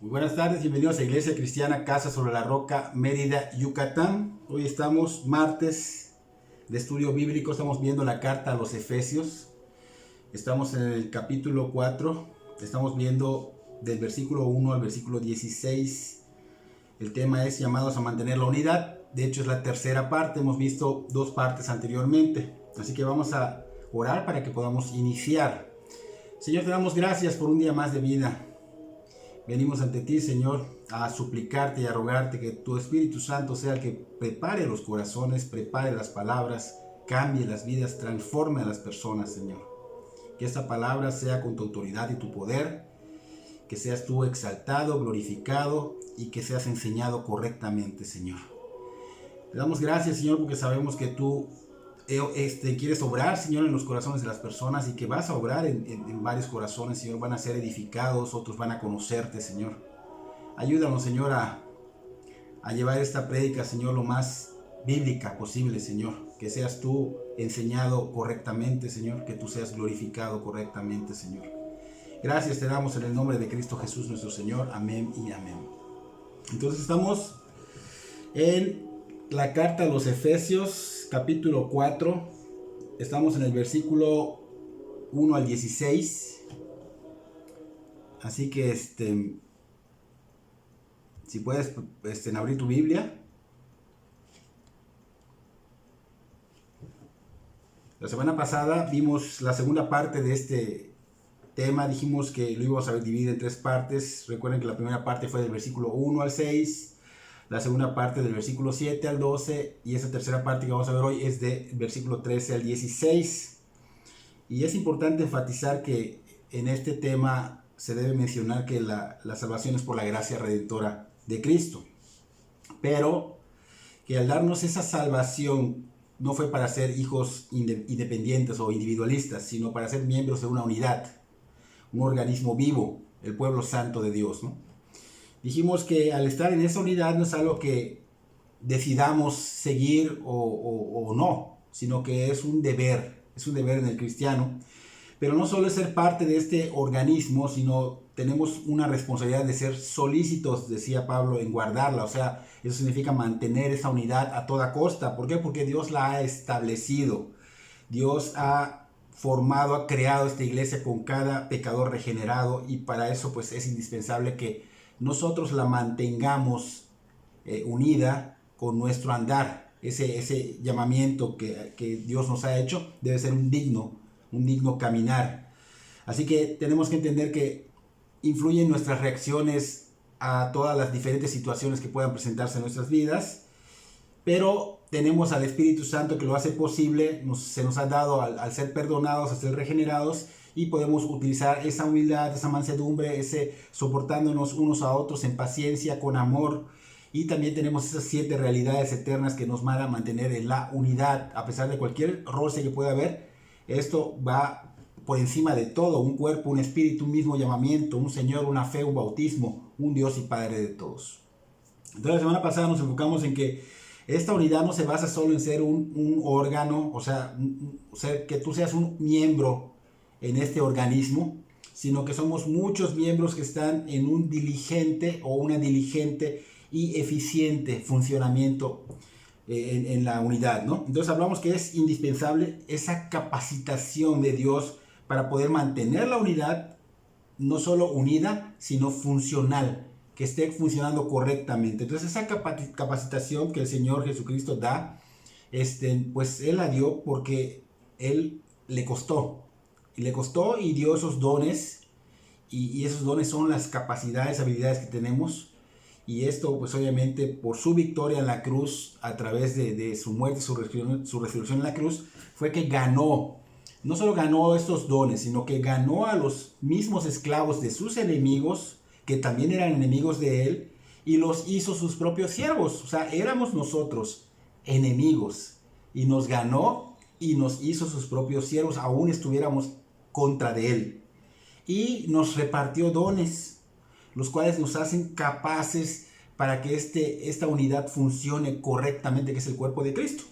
Muy buenas tardes, bienvenidos a Iglesia Cristiana Casa sobre la Roca, Mérida, Yucatán. Hoy estamos martes de estudio bíblico, estamos viendo la carta a los Efesios. Estamos en el capítulo 4, estamos viendo del versículo 1 al versículo 16. El tema es llamados a mantener la unidad. De hecho es la tercera parte, hemos visto dos partes anteriormente. Así que vamos a orar para que podamos iniciar. Señor, te damos gracias por un día más de vida. Venimos ante ti, Señor, a suplicarte y a rogarte que tu Espíritu Santo sea el que prepare los corazones, prepare las palabras, cambie las vidas, transforme a las personas, Señor. Que esta palabra sea con tu autoridad y tu poder, que seas tú exaltado, glorificado y que seas enseñado correctamente, Señor. Te damos gracias, Señor, porque sabemos que tú quieres obrar, Señor, en los corazones de las personas y que vas a obrar en varios corazones, Señor. Van a ser edificados, otros van a conocerte, Señor. Ayúdanos, Señor, a llevar esta prédica, Señor, lo más bíblica posible, Señor. Que seas tú enseñado correctamente, Señor. Que tú seas glorificado correctamente, Señor. Gracias te damos en el nombre de Cristo Jesús nuestro Señor. Amén y amén. Entonces estamos en la carta a los Efesios, capítulo 4. Estamos en el versículo 1 al 16. Así que si puedes abrir tu Biblia. La semana pasada vimos la segunda parte de este tema. Dijimos que lo íbamos a dividir en tres partes. Recuerden que la primera parte fue del versículo 1 al 6. La segunda parte del versículo 7 al 12. Y esa tercera parte que vamos a ver hoy es del versículo 13 al 16. Y es importante enfatizar que en este tema se debe mencionar que la salvación es por la gracia redentora de Cristo. Pero que al darnos esa salvación no fue para ser hijos independientes o individualistas, sino para ser miembros de una unidad, un organismo vivo, el pueblo santo de Dios, ¿no? Dijimos que al estar en esa unidad no es algo que decidamos seguir o no, sino que es un deber en el cristiano. Pero no solo es ser parte de este organismo, sino tenemos una responsabilidad de ser solícitos, decía Pablo, en guardarla. O sea, eso significa mantener esa unidad a toda costa. ¿Por qué? Porque Dios la ha establecido. Dios ha formado, ha creado esta iglesia con cada pecador regenerado, y para eso pues es indispensable que nosotros la mantengamos unida con nuestro andar. Ese llamamiento que Dios nos ha hecho debe ser un digno caminar. Así que tenemos que entender que influyen nuestras reacciones a todas las diferentes situaciones que puedan presentarse en nuestras vidas, pero tenemos al Espíritu Santo que lo hace posible. Se nos ha dado al ser perdonados, a ser regenerados, y podemos utilizar esa humildad, esa mansedumbre, ese soportándonos unos a otros en paciencia, con amor. Y también tenemos esas 7 realidades eternas que nos van a mantener en la unidad, a pesar de cualquier roce que pueda haber. Esto va por encima de todo: un cuerpo, un espíritu, un mismo llamamiento, un Señor, una fe, un bautismo, un Dios y Padre de todos. Entonces la semana pasada nos enfocamos en que esta unidad no se basa solo en ser un órgano, o sea, que tú seas un miembro en este organismo, sino que somos muchos miembros que están en un diligente o una diligente y eficiente funcionamiento en la unidad, ¿no? Entonces hablamos que es indispensable esa capacitación de Dios para poder mantener la unidad, no solo unida, sino funcional, que esté funcionando correctamente. Entonces esa capacitación que el Señor Jesucristo da, pues Él la dio porque Él le costó y dio esos dones, y esos dones son las capacidades, habilidades que tenemos. Y esto pues obviamente por su victoria en la cruz, a través de su muerte, su resurrección en la cruz, fue que no solo ganó estos dones, sino que ganó a los mismos esclavos de sus enemigos, que también eran enemigos de él, y los hizo sus propios siervos. O sea, éramos nosotros enemigos, y nos ganó y nos hizo sus propios siervos, aún estuviéramos contra de él. Y nos repartió dones, los cuales nos hacen capaces para que esta unidad funcione correctamente, que es el cuerpo de Cristo.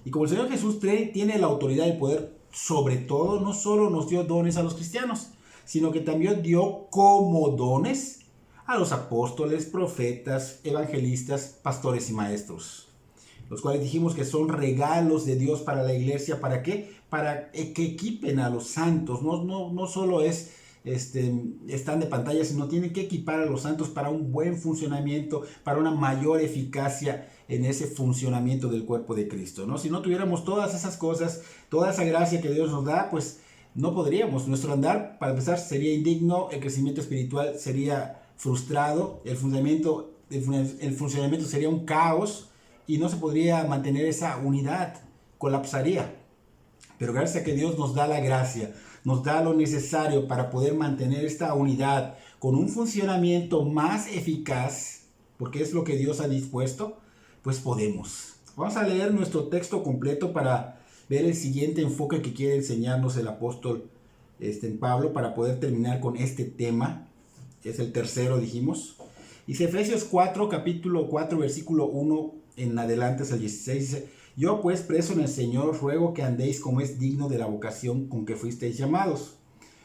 Y como el Señor Jesús tiene la autoridad y el poder sobre todo, no solo nos dio dones a los cristianos, sino que también dio como dones a los apóstoles, profetas, evangelistas, pastores y maestros, los cuales dijimos que son regalos de Dios para la iglesia. ¿Para qué? Para que equipen a los santos. No solo están de pantalla, sino tienen que equipar a los santos para un buen funcionamiento, para una mayor eficacia en ese funcionamiento del cuerpo de Cristo, ¿no? Si no tuviéramos todas esas cosas, toda esa gracia que Dios nos da, pues no podríamos. Nuestro andar, para empezar, sería indigno, el crecimiento espiritual sería frustrado, el funcionamiento sería un caos, y no se podría mantener esa unidad, colapsaría. Pero gracias a que Dios nos da la gracia, nos da lo necesario para poder mantener esta unidad con un funcionamiento más eficaz, porque es lo que Dios ha dispuesto, pues podemos. Vamos a leer nuestro texto completo para ver el siguiente enfoque que quiere enseñarnos el apóstol Pablo, para poder terminar con este tema. Es el tercero, dijimos. Dice Efesios 4, capítulo 4, versículo 1 en adelante hasta el 16, dice: yo pues, preso en el Señor, ruego que andéis como es digno de la vocación con que fuisteis llamados,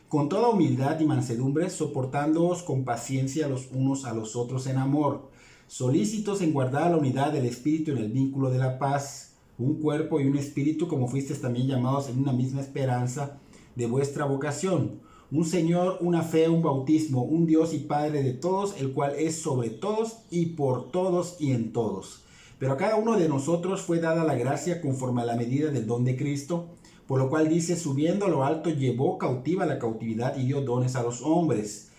con toda humildad y mansedumbre, soportándoos con paciencia los unos a los otros en amor, solícitos en guardar la unidad del Espíritu en el vínculo de la paz, un cuerpo y un espíritu, como fuisteis también llamados en una misma esperanza de vuestra vocación, un Señor, una fe, un bautismo, un Dios y Padre de todos, el cual es sobre todos y por todos y en todos. Pero a cada uno de nosotros fue dada la gracia conforme a la medida del don de Cristo, por lo cual dice: subiendo a lo alto llevó cautiva la cautividad y dio dones a los hombres.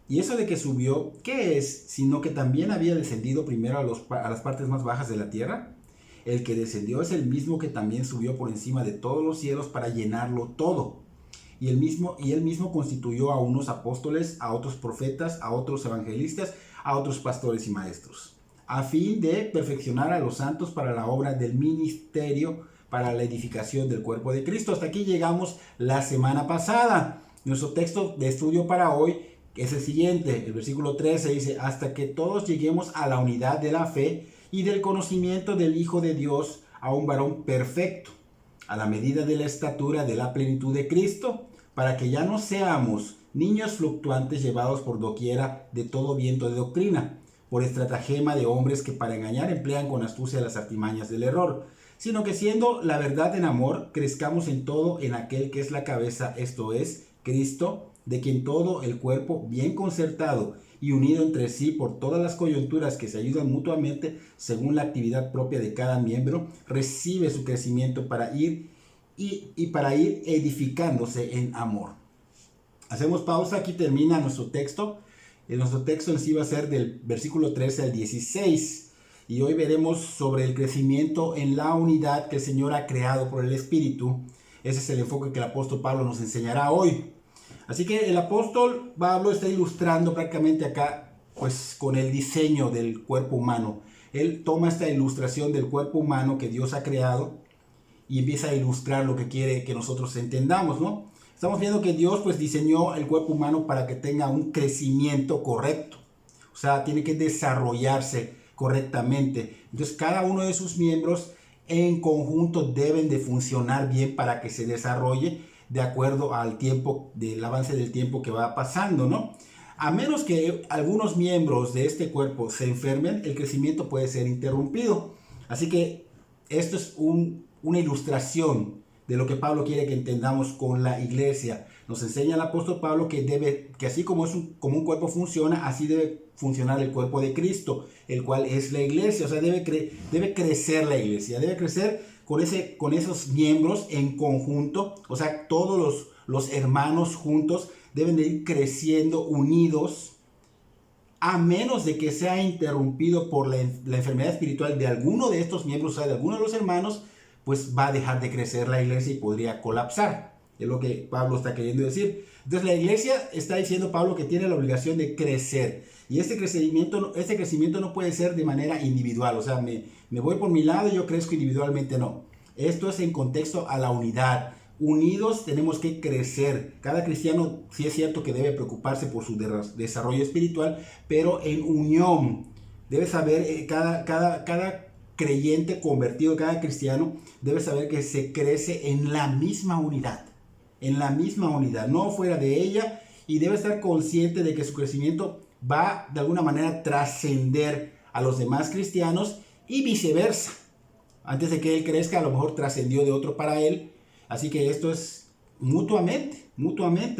Y eso de que subió, ¿qué es? Sino que también había descendido primero a las partes más bajas de la tierra. El que descendió es el mismo que también subió por encima de todos los cielos para llenarlo todo. Y él mismo constituyó a unos apóstoles, a otros profetas, a otros evangelistas, a otros pastores y maestros, a fin de perfeccionar a los santos para la obra del ministerio, para la edificación del cuerpo de Cristo. Hasta aquí llegamos la semana pasada. Nuestro texto de estudio para hoy es el siguiente. El versículo 13 dice: hasta que todos lleguemos a la unidad de la fe y del conocimiento del Hijo de Dios, a un varón perfecto, a la medida de la estatura de la plenitud de Cristo, para que ya no seamos niños fluctuantes llevados por doquiera de todo viento de doctrina, por estratagema de hombres que para engañar emplean con astucia las artimañas del error, sino que siendo la verdad en amor, crezcamos en todo en aquel que es la cabeza, esto es, Cristo, de quien todo el cuerpo, bien concertado y unido entre sí por todas las coyunturas que se ayudan mutuamente según la actividad propia de cada miembro, recibe su crecimiento para ir edificándose en amor. Hacemos pausa, aquí termina nuestro texto. Nuestro texto en sí va a ser del versículo 13 al 16. Y hoy veremos sobre el crecimiento en la unidad que el Señor ha creado por el Espíritu. Ese es el enfoque que el apóstol Pablo nos enseñará hoy. Así que el apóstol Pablo está ilustrando prácticamente acá, pues, con el diseño del cuerpo humano. Él toma esta ilustración del cuerpo humano que Dios ha creado y empieza a ilustrar lo que quiere que nosotros entendamos, ¿no? Estamos viendo que Dios pues diseñó el cuerpo humano para que tenga un crecimiento correcto. O sea, tiene que desarrollarse correctamente. Entonces, cada uno de sus miembros en conjunto deben de funcionar bien para que se desarrolle de acuerdo al tiempo, del avance del tiempo que va pasando, ¿no? A menos que algunos miembros de este cuerpo se enfermen, el crecimiento puede ser interrumpido. Así que esto es una ilustración de lo que Pablo quiere que entendamos con la iglesia. Nos enseña el apóstol Pablo que así como un cuerpo funciona, así debe funcionar el cuerpo de Cristo, el cual es la iglesia. O sea, debe crecer la iglesia, debe crecer con esos miembros en conjunto. O sea, todos los hermanos juntos deben de ir creciendo unidos, a menos de que sea interrumpido por la enfermedad espiritual de alguno de estos miembros, o sea, de alguno de los hermanos, pues va a dejar de crecer la iglesia y podría colapsar. Es lo que Pablo está queriendo decir. Entonces la iglesia, está diciendo Pablo, que tiene la obligación de crecer. Y este crecimiento no puede ser de manera individual. O sea, me voy por mi lado y yo crezco individualmente, no. Esto es en contexto a la unidad. Unidos tenemos que crecer. Cada cristiano sí es cierto que debe preocuparse por su desarrollo espiritual, pero en unión. Debe saber, cada creyente convertido, cada cristiano debe saber que se crece en la misma unidad, no fuera de ella, y debe estar consciente de que su crecimiento va de alguna manera a trascender a los demás cristianos y viceversa. Antes de que él crezca, a lo mejor trascendió de otro para él. Así que esto es mutuamente.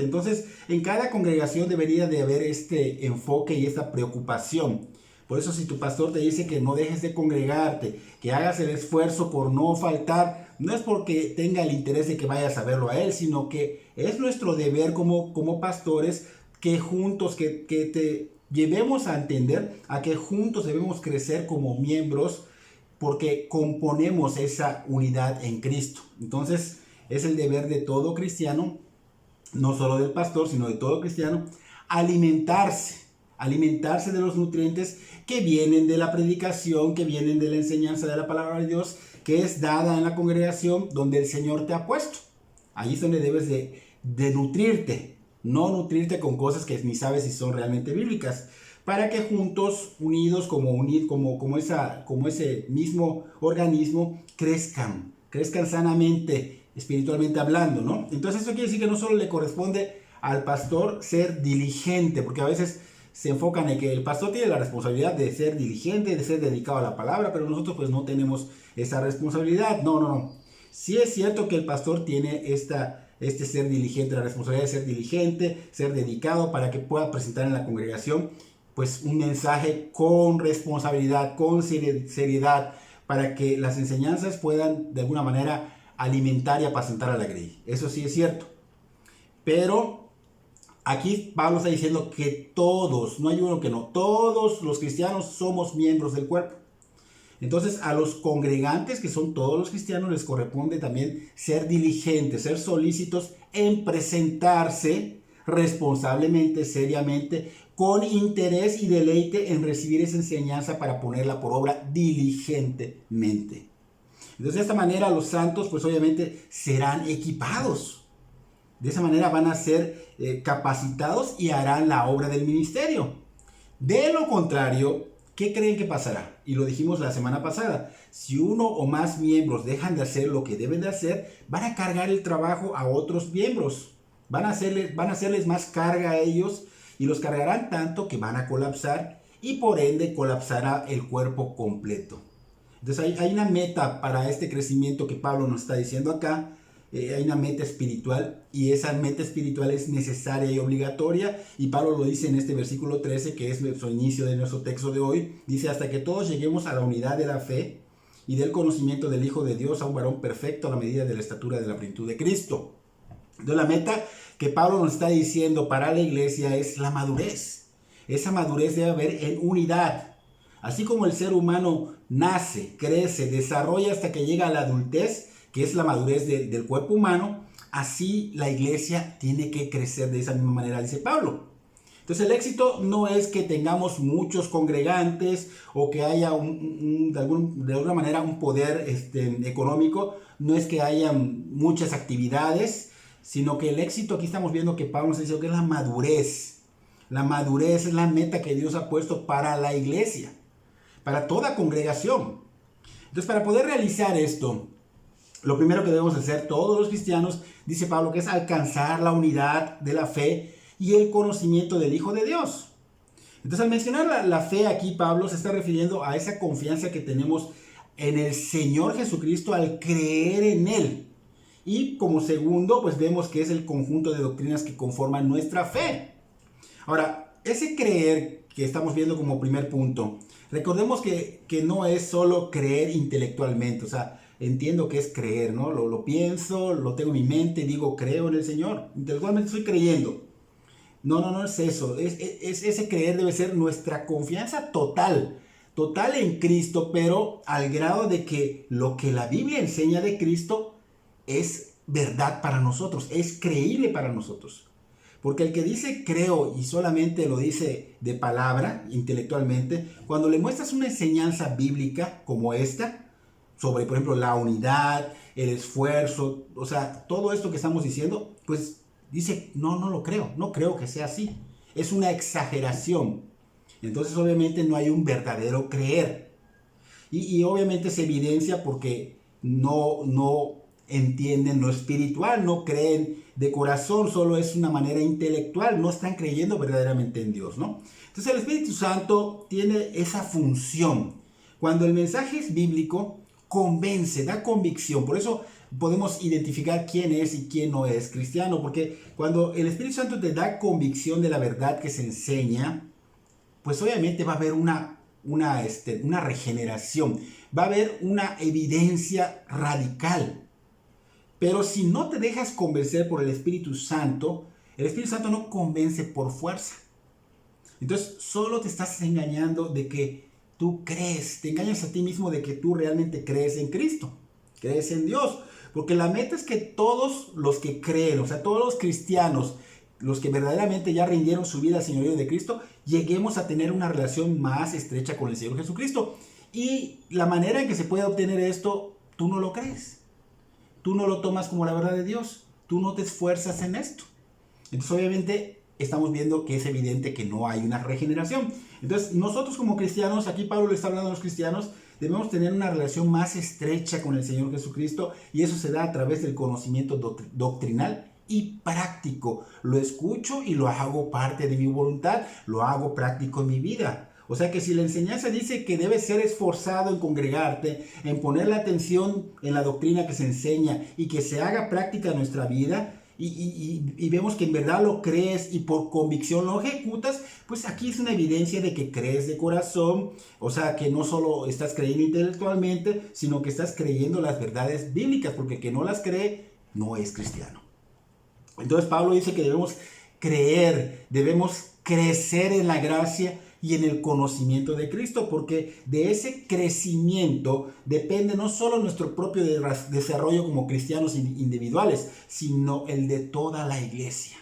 Entonces, en cada congregación debería de haber este enfoque y esta preocupación. Por eso, si tu pastor te dice que no dejes de congregarte, que hagas el esfuerzo por no faltar, no es porque tenga el interés de que vayas a verlo a él, sino que es nuestro deber como pastores que juntos, que te llevemos a entender a que juntos debemos crecer como miembros porque componemos esa unidad en Cristo. Entonces, es el deber de todo cristiano, no solo del pastor, sino de todo cristiano, alimentarse de los nutrientes que vienen de la predicación, que vienen de la enseñanza de la palabra de Dios, que es dada en la congregación donde el Señor te ha puesto. Ahí es donde debes de nutrirte, no nutrirte con cosas que ni sabes si son realmente bíblicas, para que juntos, unidos como ese mismo organismo, crezcan sanamente, espiritualmente hablando, ¿no? Entonces eso quiere decir que no solo le corresponde al pastor ser diligente, porque a veces se enfocan en que el pastor tiene la responsabilidad de ser diligente, de ser dedicado a la palabra, pero nosotros pues no tenemos esa responsabilidad. No. Sí es cierto que el pastor tiene este ser diligente, la responsabilidad de ser diligente, ser dedicado para que pueda presentar en la congregación pues un mensaje con responsabilidad, con seriedad, para que las enseñanzas puedan de alguna manera alimentar y apacentar a la grey. Eso sí es cierto. Pero aquí Pablo está diciendo que todos, no hay uno que no, todos los cristianos somos miembros del cuerpo. Entonces a los congregantes, que son todos los cristianos, les corresponde también ser diligentes, ser solícitos en presentarse responsablemente, seriamente, con interés y deleite en recibir esa enseñanza para ponerla por obra diligentemente. Entonces de esta manera los santos pues obviamente serán equipados. De esa manera van a ser capacitados y harán la obra del ministerio. De lo contrario, ¿qué creen que pasará? Y lo dijimos la semana pasada. Si uno o más miembros dejan de hacer lo que deben de hacer, van a cargar el trabajo a otros miembros. Van a hacerles más carga a ellos y los cargarán tanto que van a colapsar y por ende colapsará el cuerpo completo. Entonces hay una meta para este crecimiento que Pablo nos está diciendo acá. Hay una meta espiritual y esa meta espiritual es necesaria y obligatoria, y Pablo lo dice en este versículo 13, que es nuestro inicio de nuestro texto de hoy. Dice: hasta que todos lleguemos a la unidad de la fe y del conocimiento del Hijo de Dios, a un varón perfecto a la medida de la estatura de la plenitud de Cristo. Entonces la meta que Pablo nos está diciendo para la iglesia es la madurez. Esa madurez debe haber en unidad. Así como el ser humano nace, crece, desarrolla hasta que llega a la adultez, que es la madurez del cuerpo humano, así la iglesia tiene que crecer de esa misma manera, dice Pablo. Entonces el éxito no es que tengamos muchos congregantes o que haya de alguna manera un poder económico, no es que haya muchas actividades, sino que el éxito, aquí estamos viendo que Pablo nos dice que es la madurez. La madurez es la meta que Dios ha puesto para la iglesia, para toda congregación. Entonces para poder realizar esto, lo primero que debemos hacer todos los cristianos, dice Pablo, que es alcanzar la unidad de la fe y el conocimiento del Hijo de Dios. Entonces al mencionar la fe aquí, Pablo se está refiriendo a esa confianza que tenemos en el Señor Jesucristo al creer en Él. Y como segundo, pues vemos que es el conjunto de doctrinas que conforman nuestra fe. Ahora, ese creer que estamos viendo como primer punto, recordemos que no es solo creer intelectualmente, o sea, entiendo que es creer, ¿no? Lo pienso, lo tengo en mi mente, digo, creo en el Señor. Intelectualmente estoy creyendo. No es eso. Ese creer debe ser nuestra confianza total en Cristo, pero al grado de que lo que la Biblia enseña de Cristo es verdad para nosotros, es creíble para nosotros. Porque el que dice creo y solamente lo dice de palabra, intelectualmente, cuando le muestras una enseñanza bíblica como esta, sobre, por ejemplo, la unidad, el esfuerzo, o sea, todo esto que estamos diciendo, pues dice, no lo creo, no creo que sea así. Es una exageración. Entonces, obviamente, no hay un verdadero creer. Y obviamente se evidencia porque no entienden lo espiritual, no creen de corazón, solo es una manera intelectual, no están creyendo verdaderamente en Dios, ¿no? Entonces el Espíritu Santo tiene esa función. Cuando el mensaje es bíblico, convence, da convicción. Por eso podemos identificar quién es y quién no es cristiano, porque cuando el Espíritu Santo te da convicción de la verdad que se enseña, pues obviamente va a haber una regeneración, va a haber una evidencia radical. Pero si no te dejas convencer por el Espíritu Santo no convence por fuerza. Entonces solo te estás engañando de que tú crees, te engañas a ti mismo de que tú realmente crees en Cristo, crees en Dios. Porque la meta es que todos los que creen, o sea, todos los cristianos, los que verdaderamente ya rindieron su vida al señorío de Cristo, lleguemos a tener una relación más estrecha con el Señor Jesucristo. Y la manera en que se puede obtener esto, tú no lo crees. Tú no lo tomas como la verdad de Dios. Tú no te esfuerzas en esto. Entonces, obviamente, estamos viendo que es evidente que no hay una regeneración. Entonces, nosotros como cristianos, aquí Pablo le está hablando a los cristianos, debemos tener una relación más estrecha con el Señor Jesucristo, y eso se da a través del conocimiento doctrinal y práctico. Lo escucho y lo hago parte de mi voluntad, lo hago práctico en mi vida. O sea que si la enseñanza dice que debes ser esforzado en congregarte, en poner la atención en la doctrina que se enseña y que se haga práctica en nuestra vida, y vemos que en verdad lo crees y por convicción lo ejecutas, pues aquí es una evidencia de que crees de corazón. O sea que no solo estás creyendo intelectualmente, sino que estás creyendo las verdades bíblicas, porque el que no las cree no es cristiano. Entonces Pablo dice que debemos creer, debemos crecer en la gracia y en el conocimiento de Cristo, porque de ese crecimiento depende no solo nuestro propio desarrollo como cristianos individuales, sino el de toda la iglesia.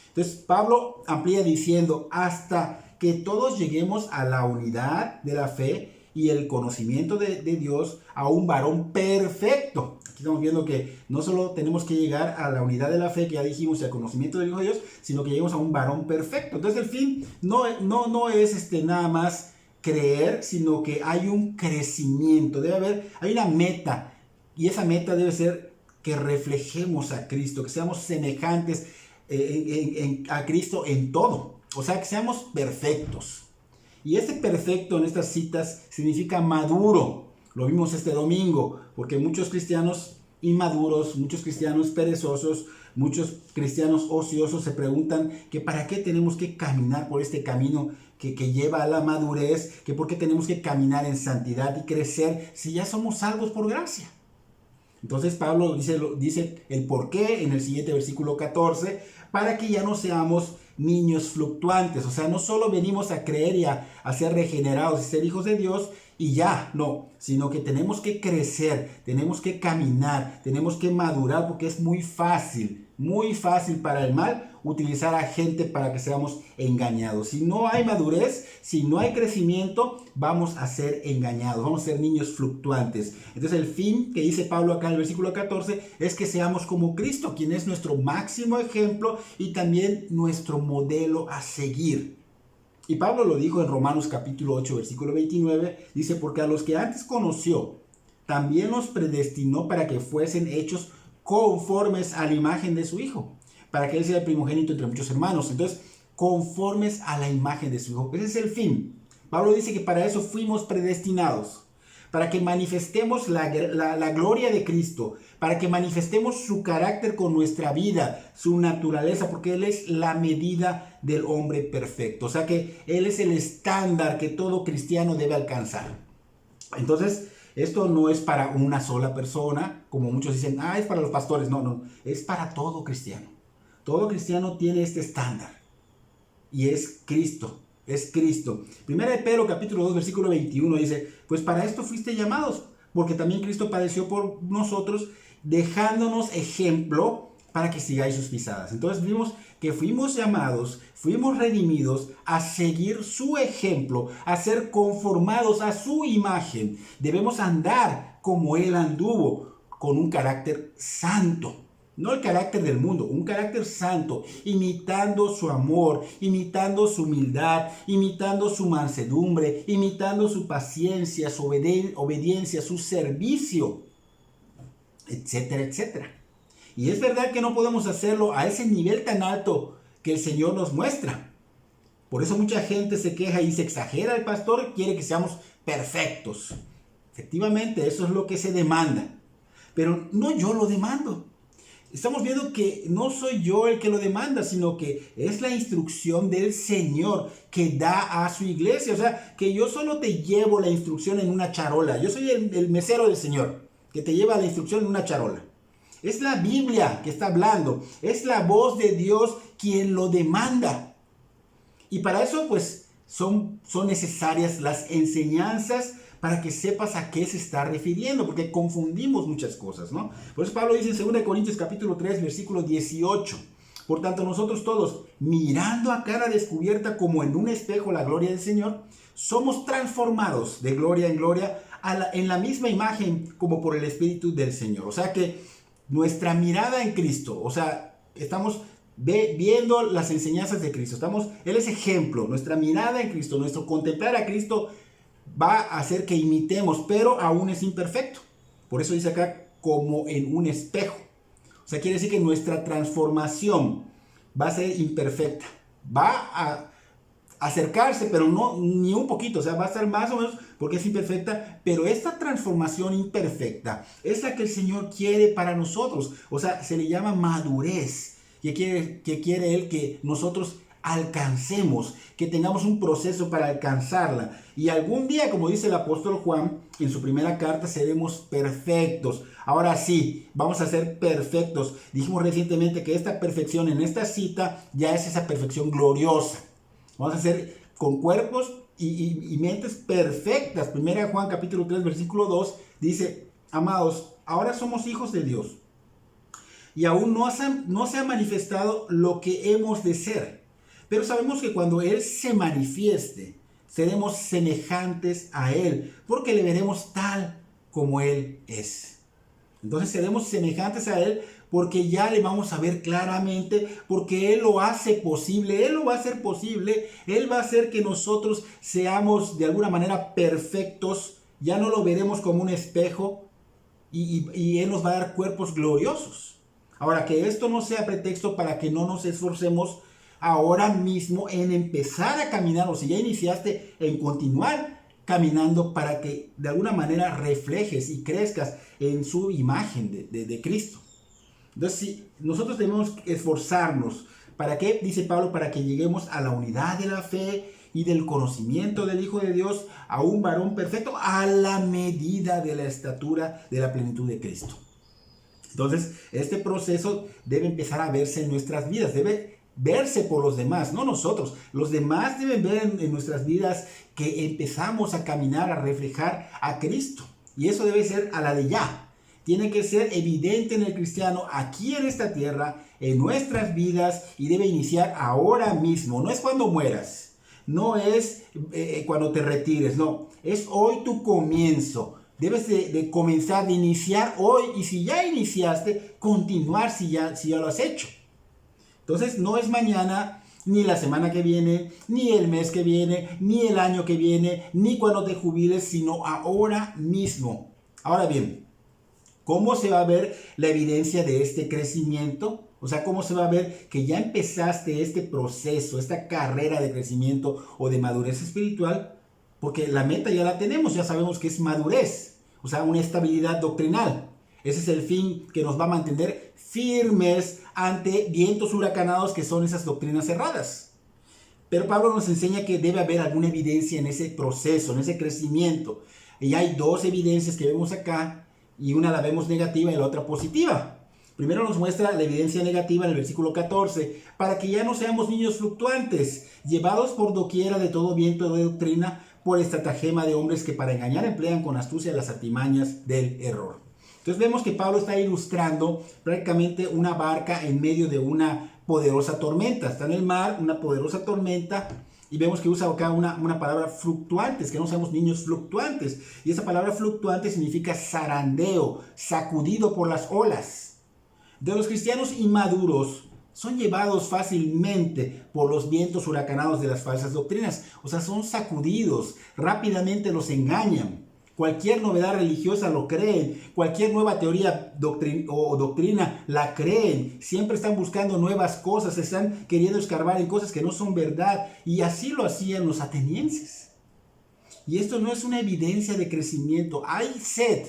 Entonces Pablo amplía diciendo, hasta que todos lleguemos a la unidad de la fe y el conocimiento de Dios, a un varón perfecto. Aquí estamos viendo que no solo tenemos que llegar a la unidad de la fe, que ya dijimos, y al conocimiento del Hijo de Dios, sino que lleguemos a un varón perfecto. Entonces el fin no es nada más creer, sino que hay un crecimiento, hay una meta, y esa meta debe ser que reflejemos a Cristo, que seamos semejantes a Cristo en todo, o sea, que seamos perfectos. Y este perfecto en estas citas significa maduro. Lo vimos este domingo, porque muchos cristianos inmaduros, muchos cristianos perezosos, muchos cristianos ociosos se preguntan que para qué tenemos que caminar por este camino que lleva a la madurez, que por qué tenemos que caminar en santidad y crecer si ya somos salvos por gracia. Entonces Pablo dice el por qué en el siguiente versículo 14, para que ya no seamos niños fluctuantes. O sea, no solo venimos a creer y a ser regenerados y ser hijos de Dios y ya, no, sino que tenemos que crecer, tenemos que caminar, tenemos que madurar, porque es muy fácil para el mal utilizar a gente para que seamos engañados. Si no hay madurez, si no hay crecimiento, vamos a ser engañados, vamos a ser niños fluctuantes. Entonces el fin que dice Pablo acá en el versículo 14 es que seamos como Cristo, quien es nuestro máximo ejemplo y también nuestro modelo a seguir. Y Pablo lo dijo en Romanos capítulo 8, versículo 29, dice, porque a los que antes conoció, también los predestinó para que fuesen hechos conformes a la imagen de su Hijo, para que Él sea el primogénito entre muchos hermanos. Entonces, conformes a la imagen de su Hijo. Ese es el fin. Pablo dice que para eso fuimos predestinados, para que manifestemos la gloria de Cristo, para que manifestemos su carácter con nuestra vida, su naturaleza, porque Él es la medida del hombre perfecto. O sea que Él es el estándar que todo cristiano debe alcanzar. Entonces, esto no es para una sola persona, como muchos dicen, es para los pastores. No, es para todo cristiano. Todo cristiano tiene este estándar y es Cristo. Es Cristo. Primera de Pedro capítulo 2 versículo 21 dice, pues para esto fuiste llamados, porque también Cristo padeció por nosotros, dejándonos ejemplo para que sigáis sus pisadas. Entonces vimos que fuimos llamados, fuimos redimidos a seguir su ejemplo, a ser conformados a su imagen. Debemos andar como Él anduvo, con un carácter santo. No el carácter del mundo, un carácter santo, imitando su amor, imitando su humildad, imitando su mansedumbre, imitando su paciencia, su obediencia, su servicio. etcétera, etcétera. Y es verdad que no podemos hacerlo a ese nivel tan alto que el Señor nos muestra. Por eso mucha gente se queja y se exagera. El pastor quiere que seamos perfectos. Efectivamente, eso es lo que se demanda. Pero no yo lo demando. Estamos viendo que no soy yo el que lo demanda, sino que es la instrucción del Señor que da a su iglesia. O sea, que yo solo te llevo la instrucción en una charola. Yo soy el mesero del Señor, que te lleva la instrucción en una charola. Es la Biblia que está hablando. Es la voz de Dios quien lo demanda. Y para eso, pues, son necesarias las enseñanzas para que sepas a qué se está refiriendo, porque confundimos muchas cosas, ¿no? Por eso Pablo dice en 2 Corintios capítulo 3, versículo 18, por tanto nosotros todos, mirando a cara descubierta como en un espejo la gloria del Señor, somos transformados de gloria en gloria en la misma imagen como por el Espíritu del Señor. O sea que nuestra mirada en Cristo, o sea, estamos viendo las enseñanzas de Cristo, Él es ejemplo, nuestra mirada en Cristo, nuestro contemplar a Cristo va a hacer que imitemos, pero aún es imperfecto. Por eso dice acá, como en un espejo. O sea, quiere decir que nuestra transformación va a ser imperfecta. Va a acercarse, pero no ni un poquito. O sea, va a estar más o menos porque es imperfecta. Pero esta transformación imperfecta es la que el Señor quiere para nosotros. O sea, se le llama madurez. Que quiere Él que nosotros alcancemos, que tengamos un proceso para alcanzarla. Y algún día, como dice el apóstol Juan en su primera carta, seremos perfectos. Ahora sí, vamos a ser perfectos. Dijimos recientemente que esta perfección en esta cita ya es esa perfección gloriosa. Vamos a ser con cuerpos y mentes perfectas. Primera Juan capítulo 3 versículo 2 dice, amados, ahora somos hijos de Dios. Y aún no se ha manifestado lo que hemos de ser. Pero sabemos que cuando Él se manifieste, seremos semejantes a Él, porque le veremos tal como Él es. Entonces seremos semejantes a Él porque ya le vamos a ver claramente, porque Él lo hace posible, Él lo va a hacer posible, Él va a hacer que nosotros seamos de alguna manera perfectos, ya no lo veremos como un espejo y Él nos va a dar cuerpos gloriosos. Ahora, que esto no sea pretexto para que no nos esforcemos ahora mismo en empezar a caminar, o si ya iniciaste, en continuar caminando para que de alguna manera reflejes y crezcas en su imagen de Cristo. Entonces, sí, nosotros debemos esforzarnos. ¿Para qué? Dice Pablo, para que lleguemos a la unidad de la fe y del conocimiento del Hijo de Dios, a un varón perfecto, a la medida de la estatura de la plenitud de Cristo. Entonces, este proceso debe empezar a verse en nuestras vidas, debe verse por los demás, no nosotros. Los demás deben ver en nuestras vidas que empezamos a caminar, a reflejar a Cristo. Y eso debe ser a la de ya. Tiene que ser evidente en el cristiano aquí en esta tierra, en nuestras vidas, y debe iniciar ahora mismo. No es cuando mueras, no es cuando te retires, no. Es hoy tu comienzo. Debes de comenzar, de iniciar hoy, y si ya iniciaste, continuar si ya lo has hecho. Entonces no es mañana, ni la semana que viene, ni el mes que viene, ni el año que viene, ni cuando te jubiles, sino ahora mismo. Ahora bien, ¿cómo se va a ver la evidencia de este crecimiento? O sea, ¿cómo se va a ver que ya empezaste este proceso, esta carrera de crecimiento o de madurez espiritual? Porque la meta ya la tenemos, ya sabemos que es madurez, o sea, una estabilidad doctrinal. Ese es el fin que nos va a mantener firmes ante vientos huracanados que son esas doctrinas cerradas. Pero Pablo nos enseña que debe haber alguna evidencia en ese proceso, en ese crecimiento. Y hay dos evidencias que vemos acá, y una la vemos negativa y la otra positiva. Primero nos muestra la evidencia negativa en el versículo 14, para que ya no seamos niños fluctuantes, llevados por doquiera de todo viento de doctrina, por estratagema de hombres que para engañar emplean con astucia las artimañas del error. Entonces vemos que Pablo está ilustrando prácticamente una barca en medio de una poderosa tormenta. Está en el mar, una poderosa tormenta, y vemos que usa acá una palabra fluctuantes, que no seamos niños fluctuantes. Y esa palabra fluctuante significa zarandeo, sacudido por las olas. De los cristianos inmaduros son llevados fácilmente por los vientos huracanados de las falsas doctrinas. O sea, son sacudidos, rápidamente los engañan. Cualquier novedad religiosa lo creen, cualquier nueva teoría doctrina la creen, siempre están buscando nuevas cosas, están queriendo escarbar en cosas que no son verdad, y así lo hacían los atenienses. Y esto no es una evidencia de crecimiento, hay sed,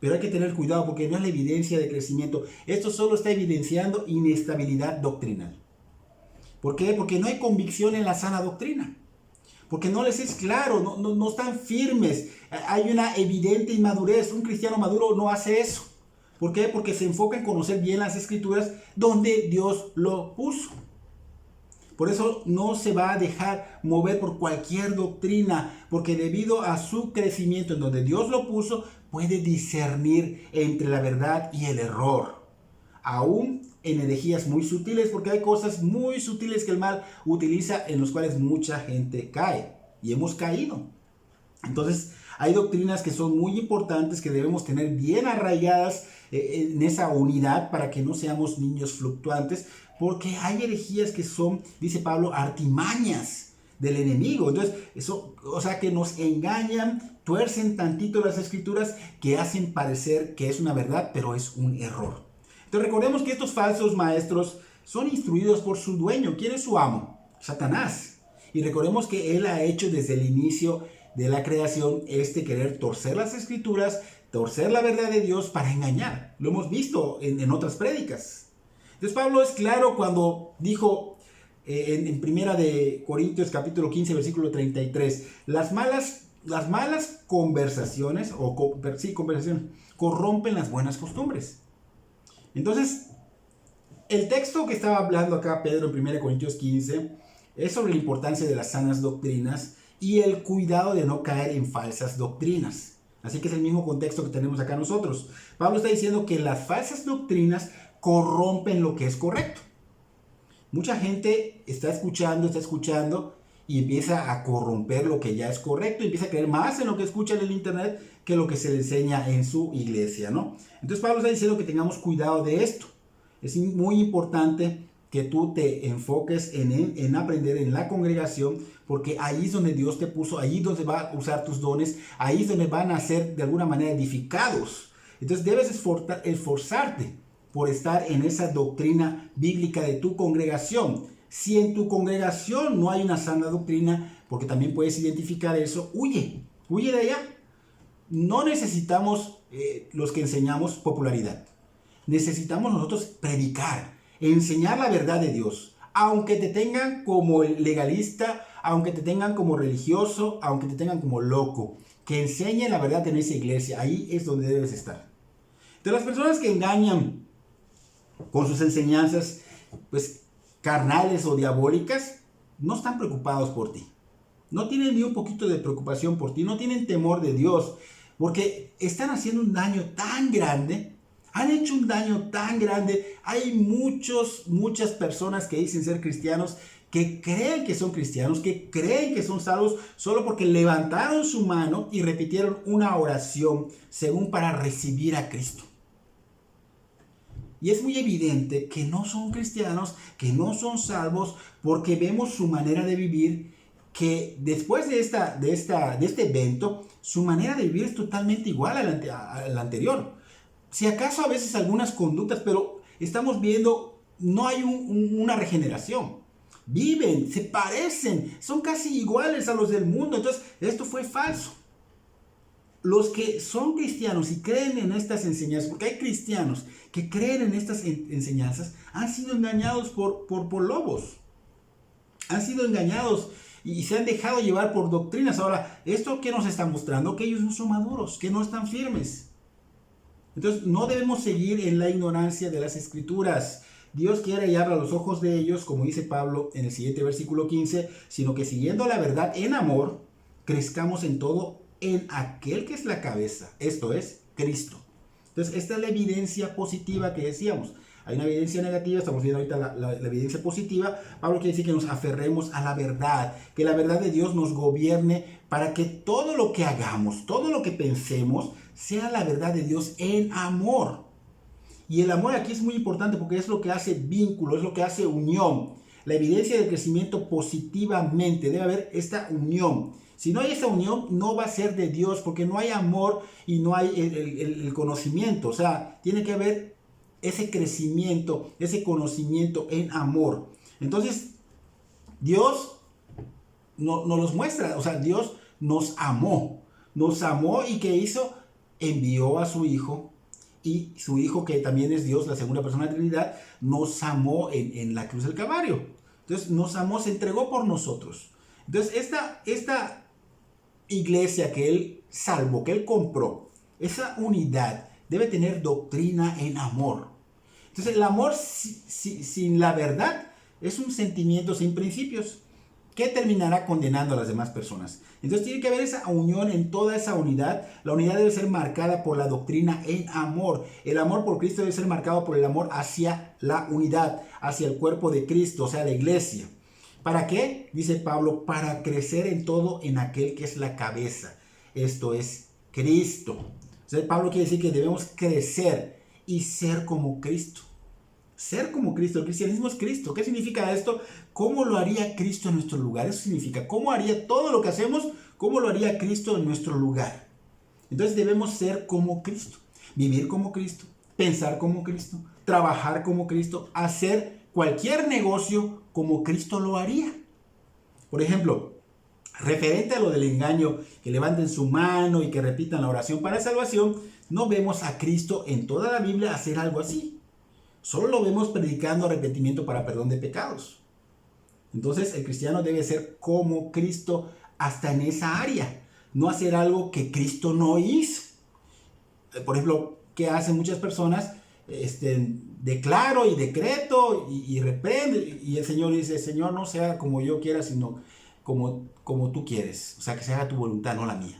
pero hay que tener cuidado porque no es la evidencia de crecimiento, esto solo está evidenciando inestabilidad doctrinal. ¿Por qué? Porque no hay convicción en la sana doctrina. Porque no les es claro, no están firmes. Hay una evidente inmadurez. Un cristiano maduro no hace eso. ¿Por qué? Porque se enfoca en conocer bien las escrituras donde Dios lo puso. Por eso no se va a dejar mover por cualquier doctrina, porque debido a su crecimiento en donde Dios lo puso, puede discernir entre la verdad y el error. Aún en herejías muy sutiles, porque hay cosas muy sutiles que el mal utiliza en los cuales mucha gente cae, y hemos caído. Entonces hay doctrinas que son muy importantes, que debemos tener bien arraigadas en esa unidad para que no seamos niños fluctuantes, porque hay herejías que son, dice Pablo, artimañas del enemigo. Entonces, eso, o sea, que nos engañan, tuercen tantito las escrituras, que hacen parecer que es una verdad, pero es un error. Entonces recordemos que estos falsos maestros son instruidos por su dueño. ¿Quién es su amo? Satanás. Y recordemos que él ha hecho desde el inicio de la creación querer torcer las escrituras, torcer la verdad de Dios para engañar. Lo hemos visto en otras prédicas. Entonces Pablo es claro cuando dijo en Primera de Corintios capítulo 15 versículo 33, las malas conversaciones conversaciones corrompen las buenas costumbres. Entonces, el texto que estaba hablando acá Pedro en 1 Corintios 15 es sobre la importancia de las sanas doctrinas y el cuidado de no caer en falsas doctrinas. Así que es el mismo contexto que tenemos acá nosotros. Pablo está diciendo que las falsas doctrinas corrompen lo que es correcto. Mucha gente está escuchando y empieza a corromper lo que ya es correcto, y empieza a creer más en lo que escucha en el internet que lo que se le enseña en su iglesia, ¿no? Entonces Pablo está diciendo que tengamos cuidado de esto. Es muy importante que tú te enfoques en aprender en la congregación, porque ahí es donde Dios te puso, ahí es donde va a usar tus dones, ahí es donde van a ser de alguna manera edificados. Entonces debes esforzarte por estar en esa doctrina bíblica de tu congregación. Si en tu congregación no hay una sana doctrina, porque también puedes identificar eso, huye de allá. No necesitamos los que enseñamos popularidad. Necesitamos nosotros predicar, enseñar la verdad de Dios. Aunque te tengan como legalista, aunque te tengan como religioso, aunque te tengan como loco, que enseñen la verdad en esa iglesia. Ahí es donde debes estar. De las personas que engañan con sus enseñanzas, pues carnales o diabólicas, no están preocupados por ti. No tienen ni un poquito de preocupación por ti, no tienen temor de Dios, porque están haciendo un daño tan grande, han hecho un daño tan grande. Hay muchas personas que dicen ser cristianos, que creen que son cristianos, que creen que son salvos, solo porque levantaron su mano y repitieron una oración según para recibir a Cristo. Y es muy evidente que no son cristianos, que no son salvos, porque vemos su manera de vivir, que después de este evento, su manera de vivir es totalmente igual a la anterior. Si acaso a veces algunas conductas, pero estamos viendo, no hay una regeneración. Viven, se parecen, son casi iguales a los del mundo. Entonces, esto fue falso. Los que son cristianos y creen en estas enseñanzas, porque hay cristianos que creen en estas enseñanzas, han sido engañados por lobos. Han sido engañados y se han dejado llevar por doctrinas. Ahora, ¿esto qué nos está mostrando? Que ellos no son maduros, que no están firmes. Entonces, no debemos seguir en la ignorancia de las escrituras. Dios quiere hallar a los ojos de ellos, como dice Pablo en el siguiente versículo 15, sino que siguiendo la verdad en amor, crezcamos en todo en aquel que es la cabeza, esto es, Cristo. Entonces, esta es la evidencia positiva que decíamos. Hay una evidencia negativa, estamos viendo ahorita la evidencia positiva. Pablo quiere decir que nos aferremos a la verdad, que la verdad de Dios nos gobierne para que todo lo que hagamos, todo lo que pensemos, sea la verdad de Dios en amor. Y el amor aquí es muy importante porque es lo que hace vínculo, es lo que hace unión. La evidencia del crecimiento positivamente, debe haber esta unión. Si no hay esa unión, no va a ser de Dios, porque no hay amor y no hay el conocimiento. O sea, tiene que haber ese crecimiento, ese conocimiento en amor. Entonces, Dios nos los muestra. O sea, Dios nos amó. Nos amó y ¿qué hizo? Envió a su Hijo. Y su Hijo, que también es Dios, la segunda persona de la Trinidad, nos amó en la cruz del Calvario. Entonces, nos amó, se entregó por nosotros. Entonces, esta iglesia que Él salvó, que Él compró, esa unidad debe tener doctrina en amor. Entonces, el amor sin la verdad es un sentimiento sin principios que terminará condenando a las demás personas. Entonces tiene que haber esa unión en toda esa unidad. La unidad debe ser marcada por la doctrina en amor. El amor por Cristo debe ser marcado por el amor hacia la unidad, hacia el cuerpo de Cristo, o sea, la iglesia. ¿Para qué? Dice Pablo, para crecer en todo en aquel que es la cabeza. Esto es Cristo. O sea, Pablo quiere decir que debemos crecer y ser como Cristo. Ser como Cristo, el cristianismo es Cristo. ¿Qué significa esto? ¿Cómo lo haría Cristo en nuestro lugar? Eso significa, ¿cómo haría todo lo que hacemos? ¿Cómo lo haría Cristo en nuestro lugar? Entonces debemos ser como Cristo, vivir como Cristo, pensar como Cristo, trabajar como Cristo, hacer cualquier negocio como Cristo lo haría. Por ejemplo, referente a lo del engaño, que levanten su mano y que repitan la oración para salvación, no vemos a Cristo en toda la Biblia hacer algo así. Solo lo vemos predicando arrepentimiento para perdón de pecados. Entonces el cristiano debe ser como Cristo hasta en esa área. No hacer algo que Cristo no hizo. Por ejemplo, ¿qué hacen muchas personas? Declaro y decreto y reprende. Y el Señor dice, Señor, no se haga como yo quiera, sino como tú quieres. O sea, que se haga tu voluntad, no la mía.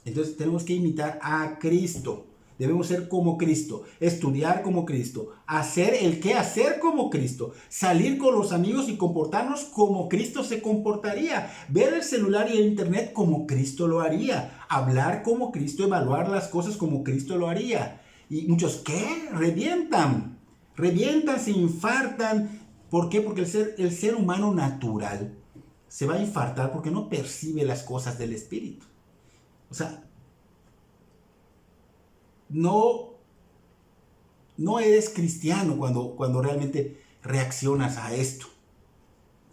Entonces tenemos que imitar a Cristo. Debemos ser como Cristo, estudiar como Cristo, hacer el qué hacer como Cristo, salir con los amigos y comportarnos como Cristo se comportaría, ver el celular y el internet como Cristo lo haría, hablar como Cristo, evaluar las cosas como Cristo lo haría. Y muchos, ¿qué? Revientan, se infartan. ¿Por qué? Porque el ser humano natural se va a infartar porque no percibe las cosas del Espíritu. O sea, no eres cristiano cuando realmente reaccionas a esto.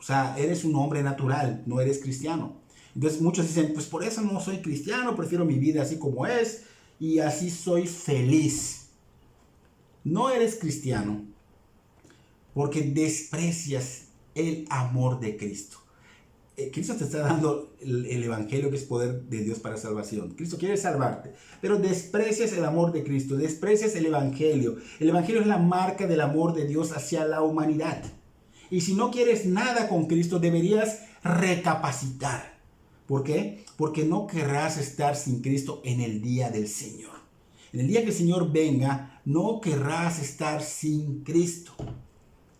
O sea, eres un hombre natural, no eres cristiano. Entonces muchos dicen, pues por eso no soy cristiano, prefiero mi vida así como es y así soy feliz. No eres cristiano porque desprecias el amor de Cristo. Cristo te está dando el evangelio, que es poder de Dios para salvación. Cristo quiere salvarte, pero desprecias el amor de Cristo, desprecias el evangelio. El evangelio es la marca del amor de Dios hacia la humanidad. Y si no quieres nada con Cristo, deberías recapacitar. ¿Por qué? Porque no querrás estar sin Cristo en el día del Señor. En el día que el Señor venga, no querrás estar sin Cristo.